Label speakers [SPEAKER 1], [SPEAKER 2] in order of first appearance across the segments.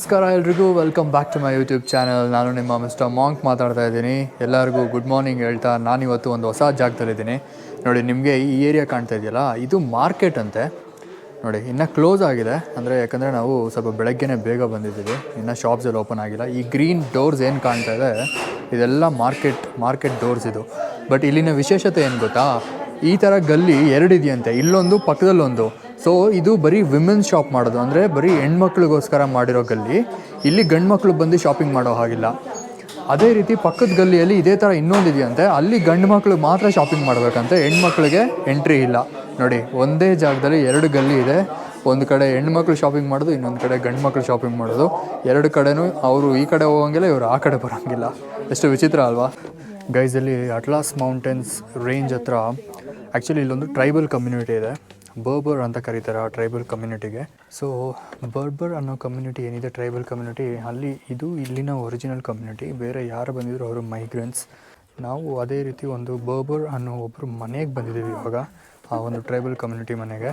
[SPEAKER 1] ನಮಸ್ಕಾರ ಎಲ್ರಿಗೂ, welcome back to my YouTube channel. ನಾನು ನಿಮ್ಮ ಮಿಸ್ಟರ್ ಮಾಂಕ್ ಮಾತಾಡ್ತಾ ಇದ್ದೀನಿ. ಎಲ್ಲರಿಗೂ ಗುಡ್ ಮಾರ್ನಿಂಗ್ ಹೇಳ್ತಾ ನಾನಿವತ್ತು ಒಂದು ಹೊಸ ಜಾಗದಲ್ಲಿದ್ದೀನಿ. ನೋಡಿ, ನಿಮಗೆ ಈ ಏರಿಯಾ ಕಾಣ್ತಾ ಇದೆಯಲ್ಲ, ಇದು ಮಾರ್ಕೆಟ್ ಅಂತೆ. ನೋಡಿ, ಇನ್ನೂ ಕ್ಲೋಸ್ ಆಗಿದೆ, ಅಂದರೆ ಯಾಕಂದರೆ ನಾವು ಸ್ವಲ್ಪ ಬೆಳಗ್ಗೆನೇ ಬೇಗ ಬಂದಿದ್ದೀವಿ, ಇನ್ನೂ ಶಾಪ್ಸ್ ಎಲ್ಲ ಓಪನ್ ಆಗಿಲ್ಲ. ಈ ಗ್ರೀನ್ ಡೋರ್ಸ್ ಏನು ಕಾಣ್ತಾ ಇದೆ, ಇದೆಲ್ಲ ಮಾರ್ಕೆಟ್ ಡೋರ್ಸ್ ಇದು. ಬಟ್ ಇಲ್ಲಿನ ವಿಶೇಷತೆ ಏನು ಗೊತ್ತಾ, ಈ ಥರ ಗಲ್ಲಿ ಎರಡಿದೆಯಂತೆ, ಇಲ್ಲೊಂದು ಪಕ್ಕದಲ್ಲೊಂದು. ಸೊ ಇದು ಬರೀ ವಿಮೆನ್ಸ್ ಶಾಪ್ ಮಾಡೋದು, ಅಂದರೆ ಬರೀ ಹೆಣ್ಮಕ್ಳಿಗೋಸ್ಕರ ಮಾಡಿರೋ ಗಲ್ಲಿ. ಇಲ್ಲಿ ಗಂಡು ಮಕ್ಕಳು ಬಂದು ಶಾಪಿಂಗ್ ಮಾಡೋ ಹಾಗಿಲ್ಲ. ಅದೇ ರೀತಿ ಪಕ್ಕದ ಗಲ್ಲಿಯಲ್ಲಿ ಇದೇ ಥರ ಇನ್ನೊಂದು ಇದೆಯಂತೆ, ಅಲ್ಲಿ ಗಂಡು ಮಕ್ಕಳು ಮಾತ್ರ ಶಾಪಿಂಗ್ ಮಾಡಬೇಕಂತೆ, ಹೆಣ್ಮಕ್ಳಿಗೆ ಎಂಟ್ರಿ ಇಲ್ಲ. ನೋಡಿ, ಒಂದೇ ಜಾಗದಲ್ಲಿ ಎರಡು ಗಲ್ಲಿ ಇದೆ. ಒಂದು ಕಡೆ ಹೆಣ್ಮಕ್ಳು ಶಾಪಿಂಗ್ ಮಾಡೋದು, ಇನ್ನೊಂದು ಕಡೆ ಗಂಡು ಮಕ್ಕಳು ಶಾಪಿಂಗ್ ಮಾಡೋದು. ಎರಡು ಕಡೆನೂ ಅವರು ಈ ಕಡೆ ಹೋಗೋಂಗಿಲ್ಲ, ಇವರು ಆ ಕಡೆ ಬರೋಂಗಿಲ್ಲ. ಎಷ್ಟು ವಿಚಿತ್ರ ಅಲ್ವಾ ಗೈಸಲ್ಲಿ. ಅಟ್ಲಾಸ್ ಮೌಂಟೇನ್ಸ್ ರೇಂಜ್ ಹತ್ರ ಆ್ಯಕ್ಚುಲಿ ಇಲ್ಲೊಂದು ಟ್ರೈಬಲ್ ಕಮ್ಯುನಿಟಿ ಇದೆ, ಬರ್ಬರ್ ಅಂತ ಕರೀತಾರೆ ಆ ಟ್ರೈಬಲ್ ಕಮ್ಯುನಿಟಿಗೆ. ಸೊ ಬರ್ಬರ್ ಅನ್ನೋ ಕಮ್ಯುನಿಟಿ ಏನಿದೆ, ಟ್ರೈಬಲ್ ಕಮ್ಯುನಿಟಿ, ಅಲ್ಲಿ ಇದು ಇಲ್ಲಿನ ಒರಿಜಿನಲ್ ಕಮ್ಯುನಿಟಿ. ಬೇರೆ ಯಾರು ಬಂದಿದ್ರು ಅವರು ಮೈಗ್ರೆಂಟ್ಸ್. ನಾವು ಅದೇ ರೀತಿ ಒಂದು ಬರ್ಬರ್ ಅನ್ನೋ ಒಬ್ಬರು ಮನೆಗೆ ಬಂದಿದ್ದೀವಿ ಇವಾಗ, ಆ ಒಂದು ಟ್ರೈಬಲ್ ಕಮ್ಯುನಿಟಿ ಮನೆಗೆ.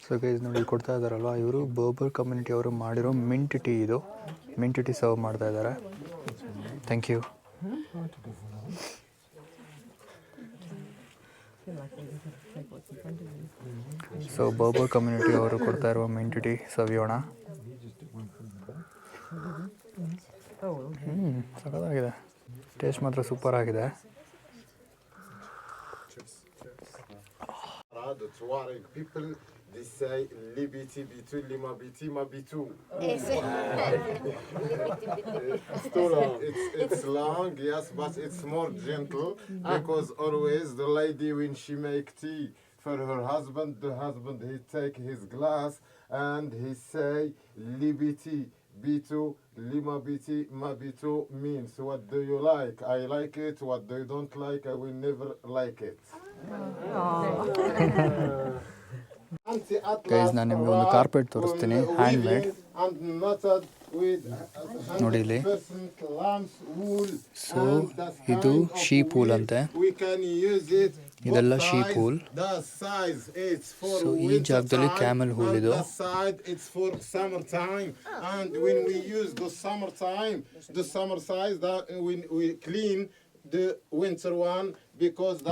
[SPEAKER 1] ಸೊ ಗೈಸ್ ನೋಡಿ, ಕೊಡ್ತಾ ಇದ್ದಾರಲ್ವ, ಇವರು ಬರ್ಬರ್ ಕಮ್ಯುನಿಟಿ ಅವರು ಮಾಡಿರೋ ಮಿಂಟ್ ಟೀ. ಇದು ಮಿಂಟ್ ಟೀ ಸರ್ವ್ ಮಾಡ್ತಾ ಇದ್ದಾರೆ. Thank you. So Berber community ಅವರು ಕೊಡ್ತಾ ಇರುವ ಮಿಂಟ್ ಟೀ ಸವಿಯೋಣ. ಸಖತ್ತಾಗಿದೆ, ಟೇಸ್ಟ್ ಮಾತ್ರ ಸೂಪರ್ ಆಗಿದೆ. They say libiti bitu lima biti ma bitu. It's long, yes, but it's more gentle because always the lady when she make tea for her husband, the husband he take his glass and he say libiti bitu lima biti ma bitu means what do you like? I like it. What do you don't like? I will never like it. Guys, ನಾನು ನಿಮಗೆ ಒಂದು carpet ತೋರಿಸ್ತೀನಿ, hand made. ನೋಡಿ ಇಲ್ಲಿ. So ಇದು sheep wool ಅಂತೆ, ಇದೆಲ್ಲ sheep wool. So ಈ ಜಾಗದಲ್ಲಿ ಕ್ಯಾಮೆಲ್ ವೂಲ್ ಇದು.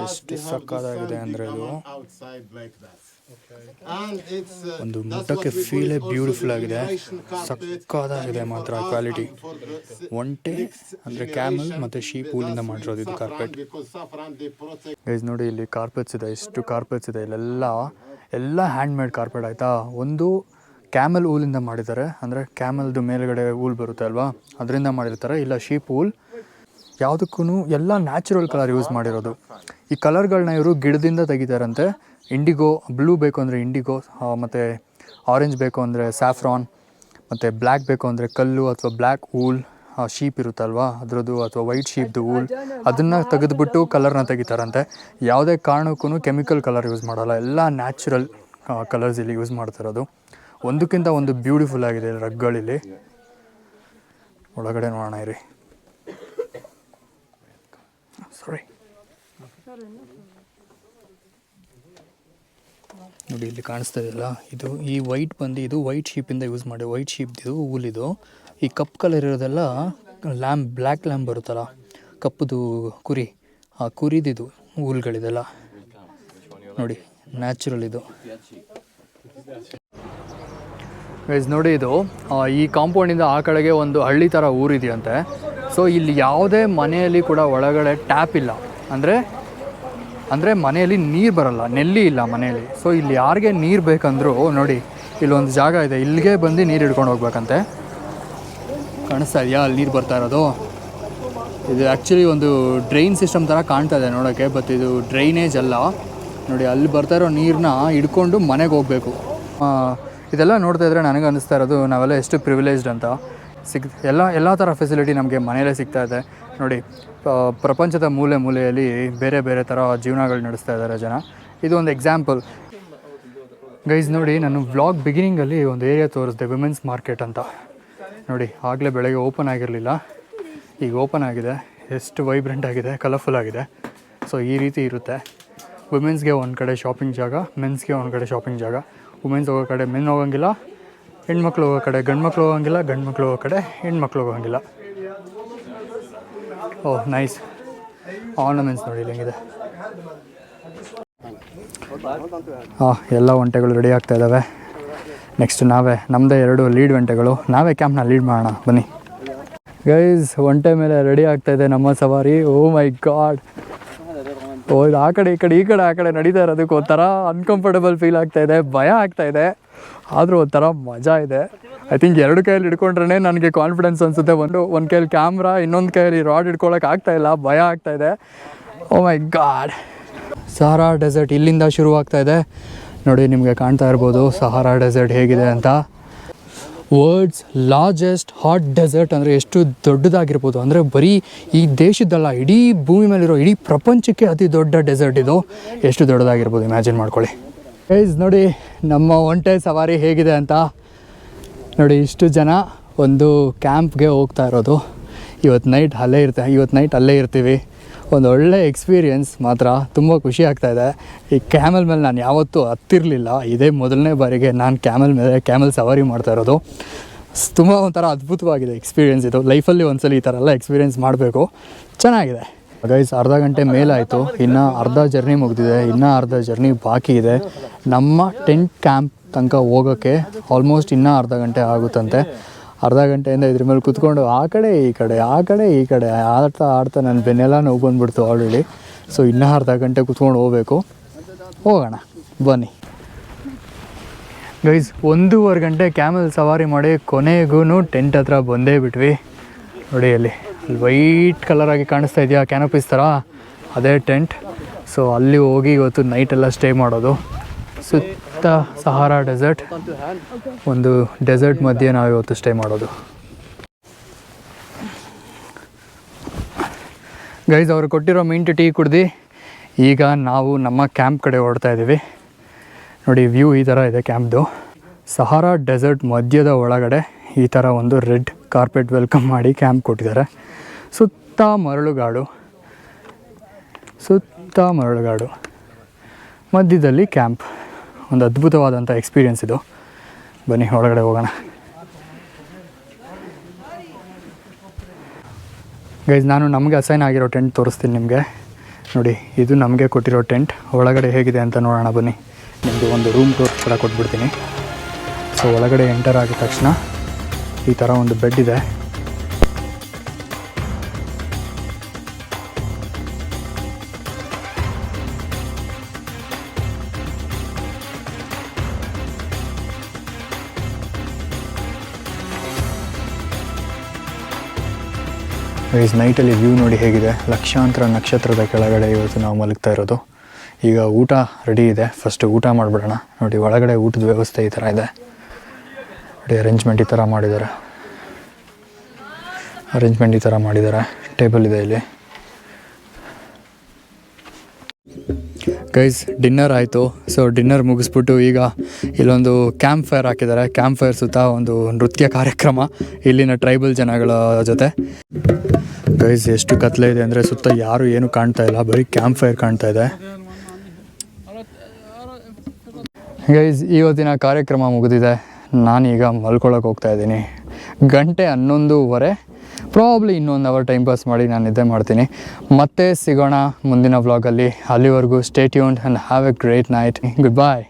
[SPEAKER 1] ಎಷ್ಟು ಸಕ್ಕತ್ತಾಗಿದೆ ಅಂದರೆ ಇದು. ಒಂದು ಮುಟ್ಟಕ್ಕೆ ಫೀಲೇ ಬ್ಯೂಟಿಫುಲ್ ಆಗಿದೆ, ಸಕ್ಕತ್ತಾಗಿದೆ ಮಾತ್ರ ಕ್ವಾಲಿಟಿ. ಒಂಟೆ ಅಂದರೆ ಕ್ಯಾಮಲ್ ಮತ್ತು ಶೀಪ್ ವೂಲಿಂದ ಮಾಡಿರೋದು ಇದು ಕಾರ್ಪೆಟ್. ಗೈಸ್ ನೋಡಿ, ಇಲ್ಲಿ ಕಾರ್ಪೆಟ್ಸ್ ಇದೆ, ಎಷ್ಟು ಕಾರ್ಪೆಟ್ಸ್ ಇದೆ ಎಲ್ಲ ಹ್ಯಾಂಡ್ ಮೇಡ್ ಕಾರ್ಪೆಟ್ ಆಯಿತಾ. ಒಂದು ಕ್ಯಾಮಲ್ ವೂಲಿಂದ ಮಾಡಿದ್ದಾರೆ, ಅಂದರೆ ಕ್ಯಾಮಲ್ದು ಮೇಲ್ಗಡೆ ವೂಲ್ ಬರುತ್ತೆ ಅಲ್ವಾ, ಅದರಿಂದ ಮಾಡಿರ್ತಾರೆ. ಇಲ್ಲ ಶೀಪ್ ವೂಲ್. ಯಾವುದಕ್ಕೂ ಎಲ್ಲ ನ್ಯಾಚುರಲ್ ಕಲರ್ ಯೂಸ್ ಮಾಡಿರೋದು. ಈ ಕಲರ್ಗಳನ್ನ ಇವರು ಗಿಡದಿಂದ ತೆಗಿತಾರಂತೆ. ಇಂಡಿಗೋ ಬ್ಲೂ ಬೇಕು ಅಂದರೆ ಇಂಡಿಗೋ, ಮತ್ತು ಆರೆಂಜ್ ಬೇಕು ಅಂದರೆ ಸ್ಯಾಫ್ರಾನ್, ಮತ್ತು ಬ್ಲ್ಯಾಕ್ ಬೇಕು ಅಂದರೆ ಕಲ್ಲು ಅಥವಾ ಬ್ಲ್ಯಾಕ್ ವೂಲ್, ಶೀಪ್ ಇರುತ್ತಲ್ವ ಅದರದ್ದು, ಅಥವಾ ವೈಟ್ ಶೀಪ್ದು ವೂಲ್, ಅದನ್ನು ತೆಗೆದುಬಿಟ್ಟು ಕಲರ್ನ ತೆಗಿತಾರಂತೆ. ಯಾವುದೇ ಕಾರಣಕ್ಕೂ ಕೆಮಿಕಲ್ ಕಲರ್ ಯೂಸ್ ಮಾಡೋಲ್ಲ, ಎಲ್ಲ ನ್ಯಾಚುರಲ್ ಕಲರ್ಸ್ ಇಲ್ಲಿ ಯೂಸ್ ಮಾಡ್ತಿರೋದು. ಒಂದಕ್ಕಿಂತ ಒಂದು ಬ್ಯೂಟಿಫುಲ್ ಆಗಿದೆ ರಗ್ಗಳಿಲ್ಲಿ. ಒಳಗಡೆ ನೋಡೋಣ ಇರಿ. ಸಾರಿ ನೋಡಿ, ಇಲ್ಲಿ ಕಾಣಿಸ್ತಾ ಇದೆಯಲ್ಲ, ಇದು ಈ ವೈಟ್ ಬಂದು ಇದು ವೈಟ್ ಶೀಪಿಂದ ಯೂಸ್ ಮಾಡಿ, ವೈಟ್ ಶೀಪ್ದು ವೂಲ್ ಇದು. ಈ ಕಪ್ ಕಲರ್ ಇರೋದೆಲ್ಲ ಬ್ಲ್ಯಾಕ್ ಲ್ಯಾಂಬ್ ಬರುತ್ತಲ್ಲ, ಕಪ್ಪುದು ಕುರಿ, ಆ ಕುರಿದಿದು ವೂಲ್ಗಳಿದೆಲ್ಲ. ನೋಡಿ, ನ್ಯಾಚುರಲ್ ಇದು. ಗೈಸ್ ನೋಡಿ, ಇದು ಈ ಕಾಂಪೌಂಡಿಂದ ಆ ಕಡೆಗೆ ಒಂದು ಹಳ್ಳಿ ಥರ ಊರಿದೆಯಂತೆ. ಸೊ ಇಲ್ಲಿ ಯಾವುದೇ ಮನೆಯಲ್ಲಿ ಕೂಡ ಒಳಗಡೆ ಟ್ಯಾಪ್ ಇಲ್ಲ, ಅಂದರೆ ಮನೆಯಲ್ಲಿ ನೀರು ಬರಲ್ಲ, ನೆಲ್ಲಿ ಇಲ್ಲ ಮನೆಯಲ್ಲಿ. ಸೊ ಇಲ್ಲಿ ಯಾರಿಗೆ ನೀರು ಬೇಕಂದ್ರೂ ನೋಡಿ, ಇಲ್ಲೊಂದು ಜಾಗ ಇದೆ, ಇಲ್ಲಿಗೆ ಬಂದು ನೀರು ಹಿಡ್ಕೊಂಡು ಹೋಗ್ಬೇಕಂತೆ. ಕಾಣಿಸ್ತಾ ಇದೆಯಾ ಅಲ್ಲಿ ನೀರು ಬರ್ತಾ ಇರೋದು? ಇದು ಆ್ಯಕ್ಚುಲಿ ಒಂದು ಡ್ರೈನ್ ಸಿಸ್ಟಮ್ ಥರ ಕಾಣ್ತಾ ಇದೆ ನೋಡೋಕ್ಕೆ, ಬಟ್ ಇದು ಡ್ರೈನೇಜ್ ಅಲ್ಲ. ನೋಡಿ, ಅಲ್ಲಿ ಬರ್ತಾ ಇರೋ ನೀರನ್ನ ಹಿಡ್ಕೊಂಡು ಮನೆಗೆ ಹೋಗಬೇಕು. ಇದೆಲ್ಲ ನೋಡ್ತಾ ಇದ್ದರೆ ನನಗೆ ಅನ್ನಿಸ್ತಾ ಇರೋದು ನಾವೆಲ್ಲ ಎಷ್ಟು ಪ್ರಿವಿಲೇಜ್ಡ್ ಅಂತ. ಎಲ್ಲ ಥರ ಫೆಸಿಲಿಟಿ ನಮಗೆ ಮನೆಯಲ್ಲೇ ಸಿಗ್ತಾ ಇದೆ. ನೋಡಿ, ಪ್ರಪಂಚದ ಮೂಲೆಯಲ್ಲಿ ಬೇರೆ ಬೇರೆ ಥರ ಜೀವನಗಳು ನಡೆಸ್ತಾ ಇದ್ದಾರೆ ಜನ. ಇದು ಒಂದು ಎಕ್ಸಾಂಪಲ್. ಗೈಸ್ ನೋಡಿ, ನಾನು ವ್ಲಾಗ್ ಬಿಗಿನಿಂಗಲ್ಲಿ ಒಂದು ಏರಿಯಾ ತೋರಿಸಿದೆ, ವಿಮೆನ್ಸ್ ಮಾರ್ಕೆಟ್ ಅಂತ. ನೋಡಿ, ಆಗಲೇ ಬೆಳಗ್ಗೆ ಓಪನ್ ಆಗಿರಲಿಲ್ಲ, ಈಗ ಓಪನ್ ಆಗಿದೆ. ಎಷ್ಟು ವೈಬ್ರೆಂಟ್ ಆಗಿದೆ, ಕಲರ್ಫುಲ್ ಆಗಿದೆ. ಸೊ ಈ ರೀತಿ ಇರುತ್ತೆ. ವುಮೆನ್ಸ್ಗೆ ಒಂದು ಕಡೆ ಶಾಪಿಂಗ್ ಜಾಗ, ಮೆನ್ಸ್ಗೆ ಒಂದು ಕಡೆ ಶಾಪಿಂಗ್ ಜಾಗ. ವುಮೆನ್ಸ್ ಹೋಗೋ ಕಡೆ ಮೆನ್ ಹೋಗೋಂಗಿಲ್ಲ, ಹೆಣ್ಮಕ್ಳು ಹೋಗೋ ಕಡೆ ಗಂಡು ಮಕ್ಳು ಹೋಗಂಗಿಲ್ಲ, ಗಂಡು ಮಕ್ಳು ಹೋಗೋ ಕಡೆ ಹೆಣ್ಮಕ್ಳು ಹೋಗಂಗಿಲ್ಲ. ಓಹ್ ನೈಸ್. ಆರ್ನಮೆಂಟ್ಸ್ ನೋಡಿ ಇಲ್ಲಿ ಹೆಂಗಿದೆ. ಎಲ್ಲ ಒಂಟೆಗಳು ರೆಡಿ ಆಗ್ತಾ ಇದ್ದಾವೆ. ನೆಕ್ಸ್ಟ್ ನಮ್ಮದೇ 2 ಲೀಡ್ ಒಂಟೆಗಳು, ನಾವೇ ಕ್ಯಾಂಪ್ನ ಲೀಡ್ ಮಾಡೋಣ ಬನ್ನಿ. ಗೈಸ್, ಒಂಟೆ ಮೇಲೆ ರೆಡಿ ಆಗ್ತಾಯಿದೆ ನಮ್ಮ ಸವಾರಿ. ಓ ಮೈ ಗಾಡ್. ಆ ಕಡೆ ಈ ಕಡೆ ನಡೀತಾ ಇರೋದಕ್ಕೆ ಒಂಥರ ಅನ್ಕಂಫರ್ಟಬಲ್ ಫೀಲ್ ಆಗ್ತಾಯಿದೆ, ಭಯ ಆಗ್ತಾಯಿದೆ. ಆದರೂ ಒಂಥರ ಮಜಾ ಇದೆ. ಐ ಥಿಂಕ್ 2 ಕೈಯಲ್ಲಿ ಹಿಡ್ಕೊಂಡ್ರೆ ನನಗೆ ಕಾನ್ಫಿಡೆನ್ಸ್ ಅನಿಸುತ್ತೆ. ಒಂದು ಕೈಯಲ್ಲಿ ಕ್ಯಾಮ್ರಾ, ಇನ್ನೊಂದು ಕೈಯಲ್ಲಿ ರಾಡ್ ಹಿಡ್ಕೊಳಕ್ಕೆ ಆಗ್ತಾಯಿಲ್ಲ, ಭಯ ಆಗ್ತಾಯಿದೆ. ಓ ಮೈ ಗಾಡ್. ಸಹಾರಾ ಡೆಸರ್ಟ್ ಇಲ್ಲಿಂದ ಶುರುವಾಗ್ತಾಯಿದೆ ನೋಡಿ. ನಿಮಗೆ ಕಾಣ್ತಾ ಇರ್ಬೋದು ಸಹಾರಾ ಡೆಸರ್ಟ್ ಹೇಗಿದೆ ಅಂತ. ವರ್ಲ್ಡ್ಸ್ ಲಾರ್ಜೆಸ್ಟ್ ಹಾಟ್ ಡೆಸರ್ಟ್ ಅಂದರೆ ಎಷ್ಟು ದೊಡ್ಡದಾಗಿರ್ಬೋದು ಅಂದರೆ ಬರೀ ಈ ದೇಶದ್ದಲ್ಲ, ಇಡೀ ಭೂಮಿ ಮೇಲಿರೋ ಇಡೀ ಪ್ರಪಂಚಕ್ಕೆ ಅತಿ ದೊಡ್ಡ ಡೆಸರ್ಟ್ ಇದು. ಎಷ್ಟು ದೊಡ್ಡದಾಗಿರ್ಬೋದು ಇಮ್ಯಾಜಿನ್ ಮಾಡ್ಕೊಳ್ಳಿ. ಗೈಸ್ ನೋಡಿ ನಮ್ಮ ಒಂಟೆ ಸವಾರಿ ಹೇಗಿದೆ ಅಂತ ನೋಡಿ. ಇಷ್ಟು ಜನ ಒಂದು ಕ್ಯಾಂಪ್ಗೆ ಹೋಗ್ತಾ ಇರೋದು. ಇವತ್ತು ನೈಟ್ ಅಲ್ಲೇ ಇರ್ತೀವಿ. ಒಂದು ಒಳ್ಳೆ ಎಕ್ಸ್ಪೀರಿಯೆನ್ಸ್ ಮಾತ್ರ. ತುಂಬ ಖುಷಿ ಆಗ್ತಾಯಿದೆ. ಈ ಕ್ಯಾಮಲ್ ಮೇಲೆ ನಾನು ಯಾವತ್ತೂ ಹತ್ತಿರಲಿಲ್ಲ. ಇದೇ ಮೊದಲನೇ ಬಾರಿಗೆ ನಾನು ಕ್ಯಾಮಲ್ ಸವಾರಿ ಮಾಡ್ತಾ ಇರೋದು. ತುಂಬ ಒಂಥರ ಅದ್ಭುತವಾಗಿದೆ ಎಕ್ಸ್ಪೀರಿಯೆನ್ಸ್ ಇದು. ಲೈಫಲ್ಲಿ ಒಂದ್ಸಲ ಈ ಥರ ಎಲ್ಲ ಎಕ್ಸ್ಪೀರಿಯೆನ್ಸ್ ಮಾಡಬೇಕು. ಚೆನ್ನಾಗಿದೆ. ಗೈಸ್, ಅರ್ಧ ಗಂಟೆ ಮೇಲಾಯಿತು. ಇನ್ನು ಅರ್ಧ ಜರ್ನಿ ಮುಗಿದಿದೆ, ಇನ್ನೂ ಅರ್ಧ ಜರ್ನಿ ಬಾಕಿ ಇದೆ. ನಮ್ಮ ಟೆಂಟ್ ಕ್ಯಾಂಪ್ ತನಕ ಹೋಗೋಕ್ಕೆ ಆಲ್ಮೋಸ್ಟ್ ಇನ್ನೂ ಅರ್ಧ ಗಂಟೆ ಆಗುತ್ತಂತೆ. ಅರ್ಧ ಗಂಟೆಯಿಂದ ಇದ್ರ ಮೇಲೆ ಕೂತ್ಕೊಂಡು ಆ ಕಡೆ ಈ ಕಡೆ ಆಡ್ತಾ ನನ್ನ ಬೆನ್ನೆಲ್ಲ ನೋವು ಬಂದುಬಿಡ್ತು ಆಲ್ರೆಡಿ. ಸೊ ಇನ್ನೂ ಅರ್ಧ ಗಂಟೆ ಕೂತ್ಕೊಂಡು ಹೋಗೋಣ ಬನ್ನಿ. ಗೈಸ್, 1.5 ಗಂಟೆ ಕ್ಯಾಮಲ್ ಸವಾರಿ ಮಾಡಿ ಕೊನೆಗೂ ಟೆಂಟ್ ಹತ್ರ ಬಂದೇ ಬಿಟ್ವಿ. ನೋಡಿ ಅಲ್ಲಿ ವೈಟ್ ಕಲರಾಗಿ ಕಾಣಿಸ್ತಾ ಇದೆಯಾ ಕ್ಯಾನಪೀಸ್ ಥರ, ಅದೇ ಟೆಂಟ್. ಸೊ ಅಲ್ಲಿ ಹೋಗಿ ಇವತ್ತು ನೈಟೆಲ್ಲ ಸ್ಟೇ ಮಾಡೋದು. ಸುತ್ತ ಸಹಾರಾ ಡೆಸರ್ಟ್, ಒಂದು ಡೆಸರ್ಟ್ ಮಧ್ಯೆ ನಾವು ಇವತ್ತು ಸ್ಟೇ ಮಾಡೋದು. ಗೈಸ್, ಅವರು ಕೊಟ್ಟಿರೋ ಮಿಂಟ್ ಟೀ ಕುಡ್ದು ಈಗ ನಾವು ನಮ್ಮ ಕ್ಯಾಂಪ್ ಕಡೆ ಹೊರಡ್ತಾ ಇದ್ದೀವಿ. ನೋಡಿ ವ್ಯೂ ಈ ಥರ ಇದೆ ಕ್ಯಾಂಪ್ದು. ಸಹಾರಾ ಡೆಸರ್ಟ್ ಮಧ್ಯದ ಒಳಗಡೆ ಈ ಥರ ಒಂದು ರೆಡ್ ಕಾರ್ಪೆಟ್ ವೆಲ್ಕಮ್ ಮಾಡಿ ಕ್ಯಾಂಪ್ ಕೊಟ್ಟಿದ್ದಾರೆ. ಸುತ್ತ ಮರಳುಗಾಡು, ಮಧ್ಯದಲ್ಲಿ ಕ್ಯಾಂಪ್. ಒಂದು ಅದ್ಭುತವಾದಂಥ ಎಕ್ಸ್ಪೀರಿಯೆನ್ಸ್ ಇದು. ಬನ್ನಿ ಒಳಗಡೆ ಹೋಗೋಣ. ಗೈಸ್, ನಾನು ನಮಗೆ ಅಸೈನ್ ಆಗಿರೋ ಟೆಂಟ್ ತೋರಿಸ್ತೀನಿ ನಿಮಗೆ. ನೋಡಿ, ಇದು ನಮಗೆ ಕೊಟ್ಟಿರೋ ಟೆಂಟ್. ಒಳಗಡೆ ಹೇಗಿದೆ ಅಂತ ನೋಡೋಣ ಬನ್ನಿ. ನಿಮ್ಮದು ಒಂದು ರೂಮ್ ಟೂರ್ ಕೂಡ ಕೊಟ್ಬಿಡ್ತೀನಿ. ಸೊ ಒಳಗಡೆ ಎಂಟರ್ ಆಗಿದ ತಕ್ಷಣ ಈ ಥರ ಒಂದು ಬೆಡ್ ಇದೆ. ಗೈಸ್, ನೈಟಲ್ಲಿ ವ್ಯೂ ನೋಡಿ ಹೇಗಿದೆ. ಲಕ್ಷಾಂತರ ನಕ್ಷತ್ರದ ಕೆಳಗಡೆ ಇವತ್ತು ನಾವು ಮಲಗ್ತಾ ಇರೋದು. ಈಗ ಊಟ ರೆಡಿ ಇದೆ, ಫಸ್ಟ್ ಊಟ ಮಾಡಿಬಿಡೋಣ. ನೋಡಿ ಒಳಗಡೆ ಊಟದ ವ್ಯವಸ್ಥೆ ಈ ಥರ ಇದೆ. ನೋಡಿ ಅರೇಂಜ್ಮೆಂಟ್ ಈ ಥರ ಮಾಡಿದ್ದಾರೆ. ಟೇಬಲ್ ಇದೆ ಇಲ್ಲಿ. ಗೈಸ್, ಡಿನ್ನರ್ ಆಯಿತು. ಸೊ ಡಿನ್ನರ್ ಮುಗಿಸ್ಬಿಟ್ಟು ಈಗ ಇಲ್ಲೊಂದು ಕ್ಯಾಂಪ್ ಫೈರ್ ಹಾಕಿದ್ದಾರೆ. ಕ್ಯಾಂಪ್ ಫೈರ್ ಸುತ್ತ ಒಂದು ನೃತ್ಯ ಕಾರ್ಯಕ್ರಮ ಇಲ್ಲಿನ ಟ್ರೈಬಲ್ ಜನಗಳ ಜೊತೆ. ಗೈಸ್, ಎಷ್ಟು ಕತ್ಲೆ ಇದೆ ಅಂದರೆ ಸುತ್ತ ಯಾರು ಏನು ಕಾಣ್ತಾ ಇಲ್ಲ, ಬರೀ ಕ್ಯಾಂಪ್ ಫೈರ್ ಕಾಣ್ತಾ ಇದೆ. ಗೈಸ್, ಇವತ್ತಿನ ಕಾರ್ಯಕ್ರಮ ಮುಗಿದಿದೆ. ನಾನೀಗ ಮಲ್ಕೊಳ್ಳೋಕೆ ಹೋಗ್ತಾ ಇದ್ದೀನಿ. 11:30 ಪ್ರಾಬ್ಲಿ ಇನ್ನೊಂದು ಅವರ್ ಟೈಮ್ ಪಾಸ್ ಮಾಡಿ ನಾನು ನಿದ್ದೆ ಮಾಡ್ತೀನಿ. ಮತ್ತೆ ಸಿಗೋಣ ಮುಂದಿನ ವ್ಲಾಗಲ್ಲಿ. ಅಲ್ಲಿವರೆಗೂ stay tuned and have a great night. Good bye.